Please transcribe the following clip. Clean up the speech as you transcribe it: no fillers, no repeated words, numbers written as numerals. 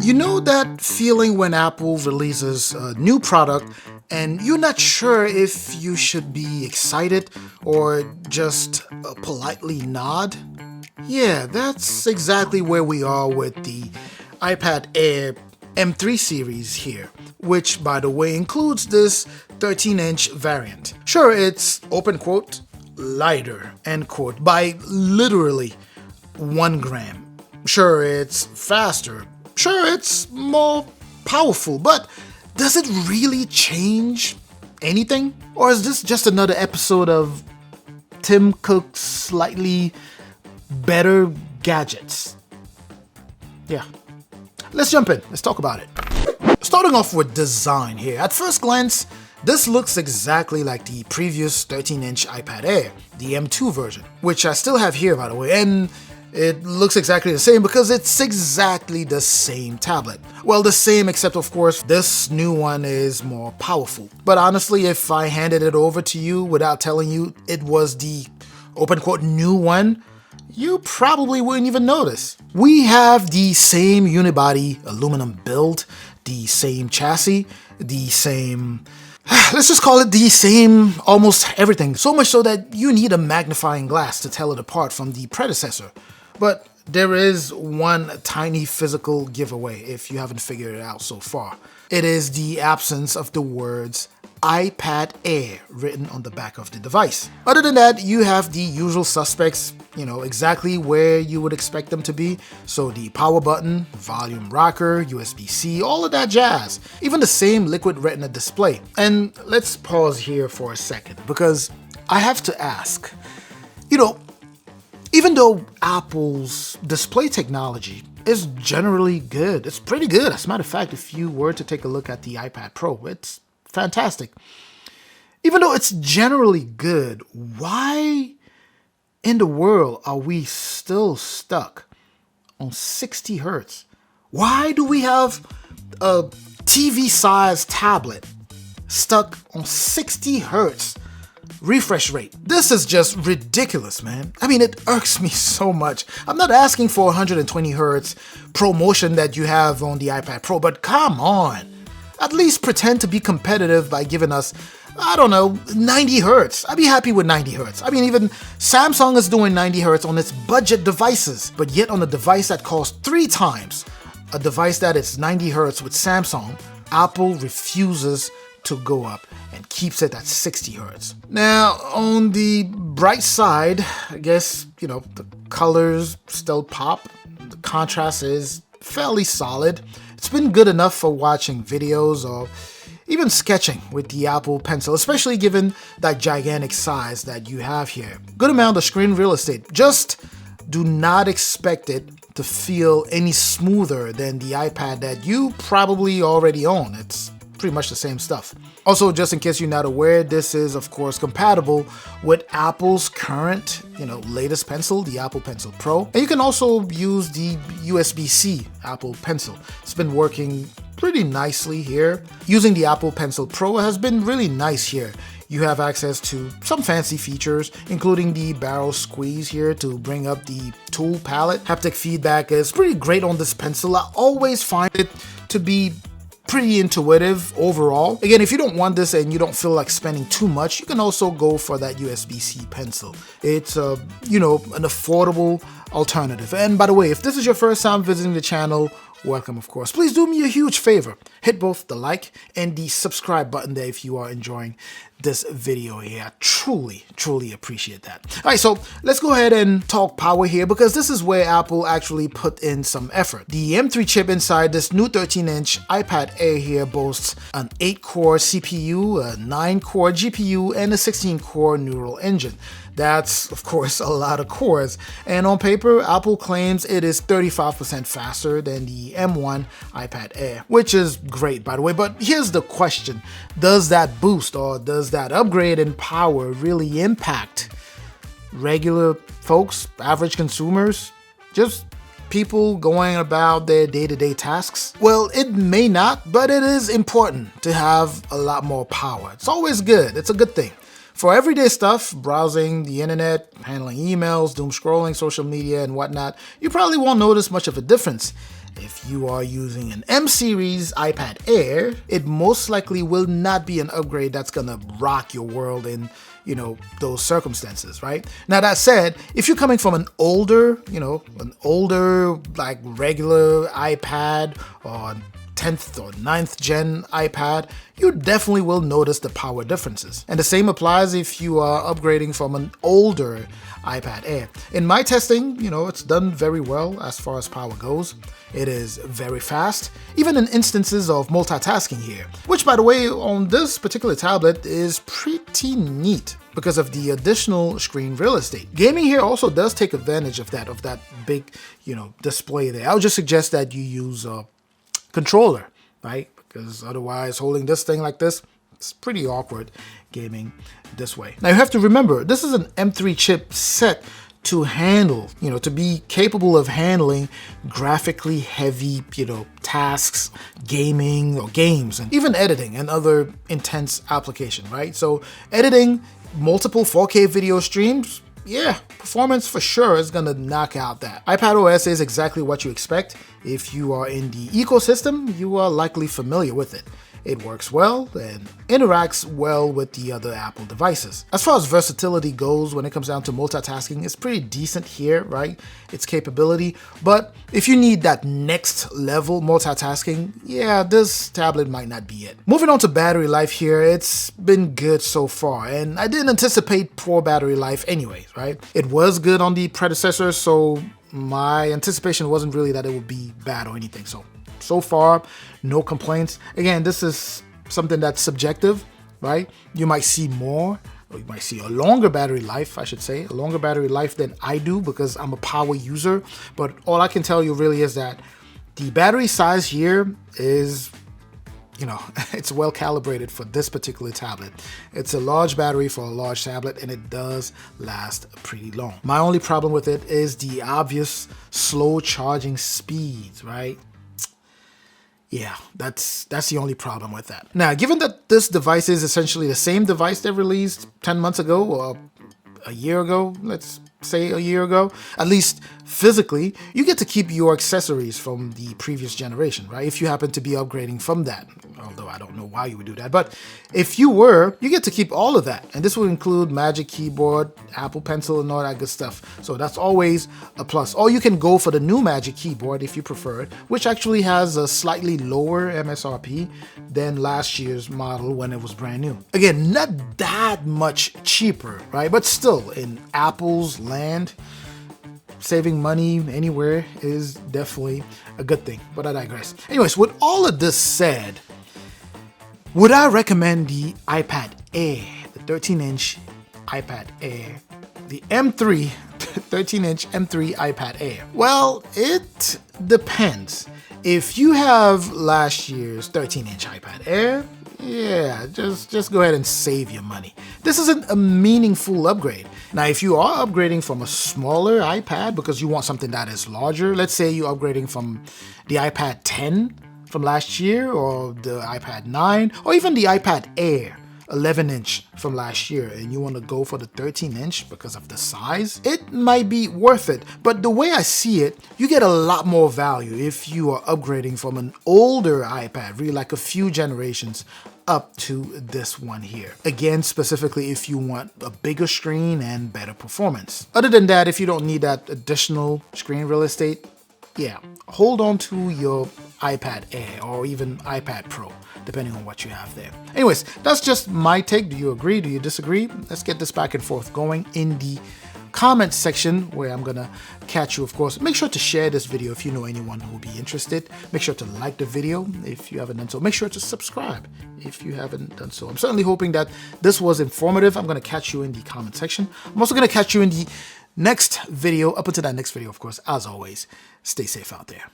You know that feeling when Apple releases a new product and you're not sure if you should be excited or just politely nod? Yeah, that's exactly where we are with the iPad Air M3 series here, which by the way includes this 13-inch variant. Sure, it's open quote lighter end quote by literally 1 gram. Sure, it's faster. Sure, it's more powerful, but does it really change anything? Or is this just another episode of Tim Cook's slightly better gadgets? Yeah. Let's jump in. Let's talk about it. Starting off with design here. At first glance, this looks exactly like the previous 13-inch iPad Air, the M2 version, which I still have here by the way, and it looks exactly the same because it's exactly the same tablet. Well, the same except of course this new one is more powerful. But honestly, if I handed it over to you without telling you it was the open quote new one, you probably wouldn't even notice. We have the same unibody aluminum build, the same chassis, the same, let's just call it the same almost everything. So much so that you need a magnifying glass to tell it apart from the predecessor. But there is one tiny physical giveaway if you haven't figured it out so far. It is the absence of the words iPad Air written on the back of the device. Other than that, you have the usual suspects, exactly where you would expect them to be. So the power button, volume rocker, USB-C, all of that jazz. Even the same liquid retina display. And let's pause here for a second because I have to ask, even though Apple's display technology is generally good, it's pretty good. As a matter of fact, if you were to take a look at the iPad Pro, it's fantastic. Even though it's generally good, why in the world are we still stuck on 60 hertz? Why do we have a TV-sized tablet stuck on 60 hertz refresh rate? This is just ridiculous, man. I mean, it irks me so much. I'm not asking for 120 hertz promotion that you have on the iPad Pro, but come on. At least pretend to be competitive by giving us, 90 hertz. I'd be happy with 90 hertz. I mean, even Samsung is doing 90 hertz on its budget devices, but yet on a device that costs 3 times a device that is 90 hertz with Samsung, Apple refuses to go up and keeps it at 60 hertz. Now, on the bright side, I guess, the colors still pop. The contrast is fairly solid. It's been good enough for watching videos or even sketching with the Apple Pencil, especially given that gigantic size that you have here. Good amount of screen real estate. Just do not expect it to feel any smoother than the iPad that you probably already own. It's pretty much the same stuff. Also, just in case you're not aware, this is of course compatible with Apple's current, latest pencil, the Apple Pencil Pro. And you can also use the USB-C Apple Pencil. It's been working pretty nicely here. Using the Apple Pencil Pro has been really nice here. You have access to some fancy features, including the barrel squeeze here to bring up the tool palette. Haptic feedback is pretty great on this pencil. I always find it to be pretty intuitive overall. Again, if you don't want this and you don't feel like spending too much, you can also go for that USB-C pencil. It's an affordable alternative. And by the way, if this is your first time visiting the channel, welcome of course. Please do me a huge favor. Hit both the like and the subscribe button there if you are enjoying this video here. I truly appreciate that. All right, so let's go ahead and talk power here because this is where Apple actually put in some effort. The M3 chip inside this new 13-inch iPad Air here boasts an 8-core CPU, a 9-core GPU, and a 16-core neural engine. That's, of course, a lot of cores. And on paper, Apple claims it is 35% faster than the M1 iPad Air, which is great, by the way. But here's the question. Does that boost or does that upgrade in power really impact regular folks, average consumers, just people going about their day-to-day tasks? Well, it may not, but it is important to have a lot more power. It's always good. It's a good thing. For everyday stuff, browsing the internet, handling emails, doom scrolling, social media, and whatnot, you probably won't notice much of a difference. If you are using an M series iPad Air, it most likely will not be an upgrade that's gonna rock your world in, those circumstances, right? Now that said, if you're coming from an older, like regular iPad or 10th or 9th gen iPad, you definitely will notice the power differences. And the same applies if you are upgrading from an older iPad Air. In my testing, it's done very well as far as power goes. It is very fast, even in instances of multitasking here, which by the way, on this particular tablet is pretty neat because of the additional screen real estate. Gaming here also does take advantage of that big, display there. I would just suggest that you use a controller, right? Because otherwise holding this thing like this, it's pretty awkward gaming this way. Now you have to remember, this is an M3 chip set to handle, to be capable of handling graphically heavy, tasks, gaming or games, and even editing and other intense application, right? So editing multiple 4K video streams, yeah, performance for sure is gonna knock out that. iPadOS is exactly what you expect. If you are in the ecosystem, you are likely familiar with it. It works well and interacts well with the other Apple devices. As far as versatility goes, when it comes down to multitasking, it's pretty decent here, right? Its capability. But if you need that next level multitasking, yeah, this tablet might not be it. Moving on to battery life here, it's been good so far, and I didn't anticipate poor battery life anyways, right? It was good on the predecessor, so my anticipation wasn't really that it would be bad or anything. So far, no complaints. Again, this is something that's subjective, right? You might see more, or you might see a longer battery life, I should say, a longer battery life than I do because I'm a power user. But all I can tell you really is that the battery size here is, it's well calibrated for this particular tablet. It's a large battery for a large tablet, and it does last pretty long. My only problem with it is the obvious slow charging speeds, right? Yeah, that's the only problem with that. Now, given that this device is essentially the same device they released 10 months ago or a year ago, let's say a year ago, at least physically, you get to keep your accessories from the previous generation, right? If you happen to be upgrading from that, although I don't know why you would do that, but if you were, you get to keep all of that. And this would include Magic Keyboard, Apple Pencil, and all that good stuff. So that's always a plus. Or you can go for the new Magic Keyboard if you prefer it, which actually has a slightly lower MSRP than last year's model when it was brand new. Again, not that much cheaper, right? But still, in Apple's land, saving money anywhere is definitely a good thing, but I digress. Anyways, with all of this said, would I recommend the iPad Air, the 13-inch iPad Air, the M3, 13-inch M3 iPad Air? Well, it depends. If you have last year's 13-inch iPad Air, yeah, just go ahead and save your money. This isn't a meaningful upgrade. Now, if you are upgrading from a smaller iPad because you want something that is larger, let's say you're upgrading from the iPad 10 from last year or the iPad 9 or even the iPad Air 11-inch from last year and you want to go for the 13-inch because of the size, it might be worth it. But the way I see it, you get a lot more value if you are upgrading from an older iPad, really like a few generations up to this one here. Again, specifically if you want a bigger screen and better performance. Other than that, if you don't need that additional screen real estate, yeah, hold on to your iPad Air or even iPad Pro, depending on what you have there. Anyways, that's just my take. Do you agree? Do you disagree? Let's get this back and forth going in the comment section where I'm gonna catch you, of course. Make sure to share this video if you know anyone who will be interested. Make sure to like the video if you haven't done so. Make sure to subscribe if you haven't done so. I'm certainly hoping that this was informative. I'm gonna catch you in the comment section. I'm also gonna catch you in the next video. Up until that next video, of course, as always, stay safe out there.